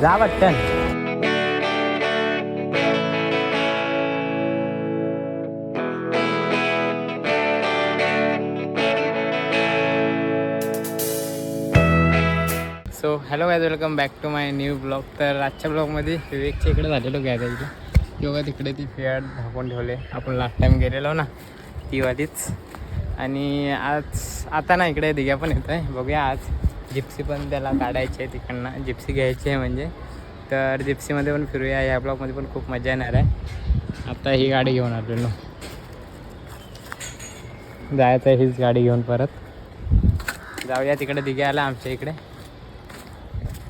जा पटकन. So hello guys, welcome back to my new blog. तर आजच्या ब्लॉगमध्ये विवेकच्या इकडे झालेलो गॅरेजला. किंवा तिकडे ती फियाट झाकून ठेवले. आपण लास्ट टाईम गेलेलो ना, ती वालीच. आणि आता ना इकडे दिघ्या पण येत आहे. बघूया आज जिप्सी पण त्याला काढायची आहे तिकडनं. जिप्सी घ्यायची आहे म्हणजे. तर जिप्सीमध्ये पण फिरूया. या ब्लॉगमध्ये पण खूप मजा येणार आहे. आता ही गाडी घेऊन आलेलो, जायचं आहे हीच गाडी घेऊन परत. जाऊया तिकडे. दिघ्या आला आमच्या इकडे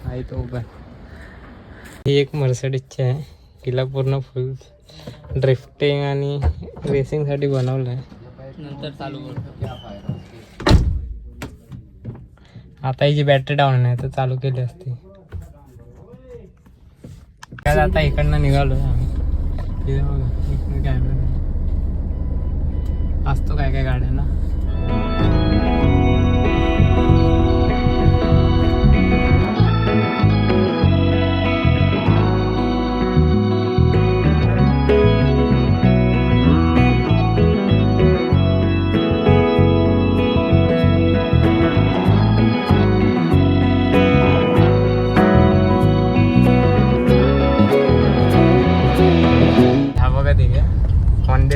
आहे तो उभा. ही एक मर्सिडीजची आहे. तिला पूर्ण फुल ड्रिफ्टिंग आणि रेसिंगसाठी बनवलं आहे. नंतर चालू करतो. आता हिची बॅटरी डाऊन आहे तर चालू केली असती. काय आता इकडनं निघालो आम्ही. इथे बघा, इकडे कॅमेरा असतो काय काय गाड्यांना.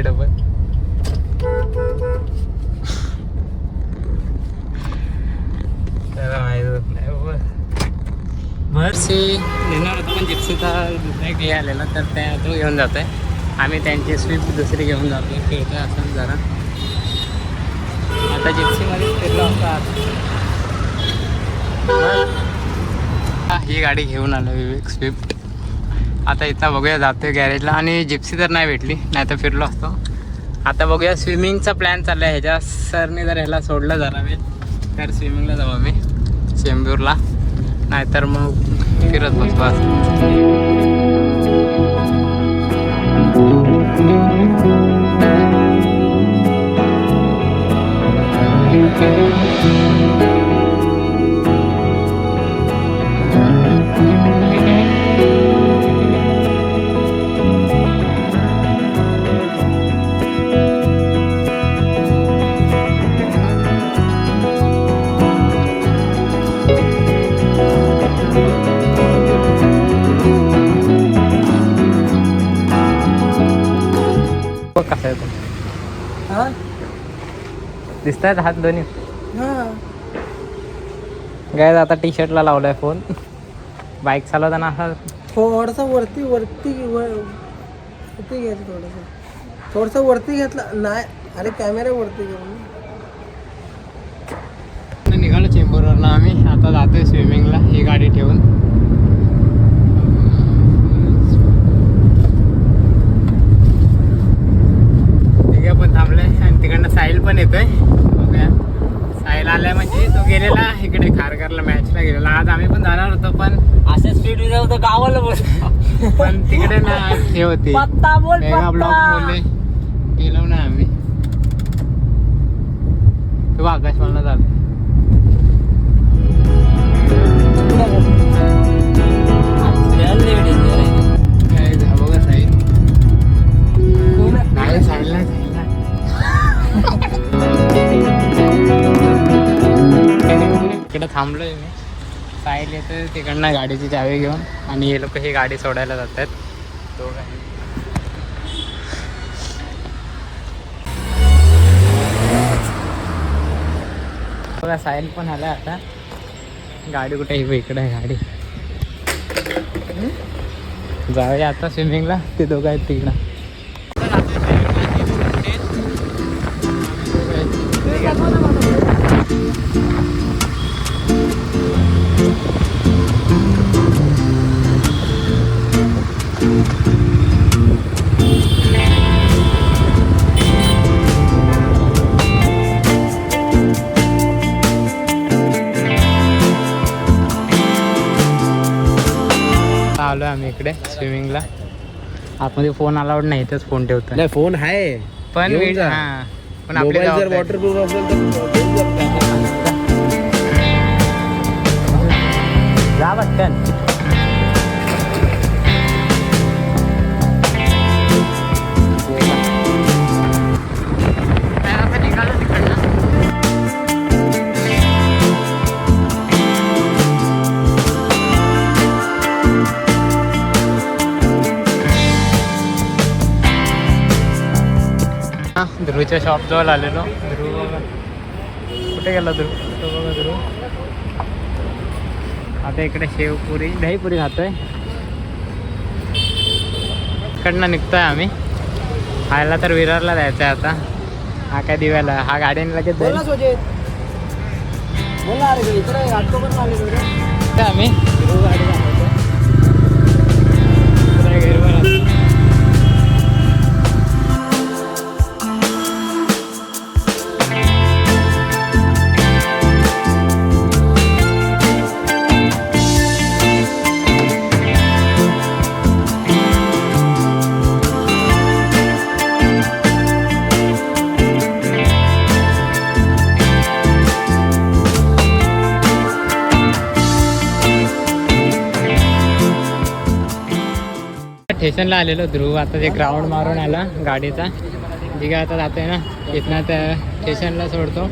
डबल भरसे नेणार होतो पण जिप्सीचा दुसरा काही आलेला तर त्या तो घेऊन जातो आहे. आम्ही त्यांची स्विफ्ट दुसरी घेऊन जातो. फिरतोय असं जरा. आता जिप्सीमध्ये फिरलो असतात. ही गाडी घेऊन आलो विवेक स्विफ्ट. आता इथं बघूया, जातोय गॅरेजला. आणि जिप्सी तर नाही भेटली, नाही तर फिरलो असतो. आता बघूया, स्विमिंगचा प्लॅन चालला आहे. ह्याच्या सरने जर ह्याला सोडलं जरा वेळ तर स्विमिंगला जाऊ आम्ही चेंबूरला. नाहीतर मग फिरत बसतो असं. कसा आहे तो? दिसत आहेत हात दोन्ही. काय आता टी शर्टला लावलाय फोन. बाईक चालवताना असा थोडासा वरती घ्यायचं. थोडंसं वरती घेतला नाही. अरे कॅमेरा वरती घेऊन निघालो चेंबूरवरनं आम्ही. आता जातोय स्विमिंगला ही गाडी ठेवून. पण थांबलाय आणि तिकडनं साहिल पण येतोय. बघूया, साहिल आलाय म्हणजे तो गेलेला इकडे खारघरला मॅचला गेलेला. आज आम्ही पण जाणार होतो पण असं स्पीड होतं गावाला बस. पण तिकडे ना हे होते ब्लॉक बोलले, गेलो ना आम्ही. तू आकाशवाणीला जातो. बघा साहिल नाही, साहिल नाही. इकडे थांबलोय मी. साहिल येतं तिकडनं गाडीची चावी घेऊन आणि हे लोक ही गाडी सोडायला जातात दोघं. बघा साहिल पण आला आता. गाडी कुठे आहे? इकडे आहे गाडी. जाऊया आता स्विमिंगला. ते दोघं आहेत तिकडं. आलो आम्ही इकडे स्विमिंगला. आतमध्ये फोन अलाउड नाही, इथेच फोन ठेवतो. नाही फोन आहे पण हां, पण आपली जर वॉटरप्रूफ असेल तर जा पटकन. ध्रुवच्या शॉपजवळ आलेलो. ध्रुव बघा कुठे गेला ध्रुव, कुठं बघा ध्रुव. आता इकडे शेवपुरी दहीपुरी खातोय. इकडनं निघतोय आम्ही. खायला तर विरारला जायचं आहे आता. हा काय दिव्याला, हा गाडीने लगेच बोल जाईल. ना सोजेत. बोल ना अरे इकडे घाटकोपर आलेलो रे. तर आम्ही ध्रुव गाडी दाखवतो. इकडे घेरवर आलो. स्टेशनला आलेलो. ध्रुव आता ते ग्राउंड मारून आला गाडीचा. जी काय आता जातोय ना इथनं, त्या स्टेशनला सोडतो.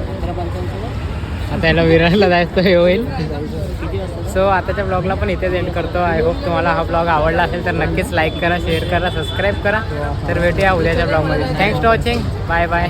आता याला विरारला जायचं हे होईल. सो आताच्या ब्लॉगला पण इथेच एंड करतो. आय होप तुम्हाला हा ब्लॉग आवडला असेल तर नक्कीच लाईक करा, शेअर करा, सबस्क्राईब करा. तर भेटूया उद्याच्या ब्लॉगमध्ये. Thanks for watching. Bye bye.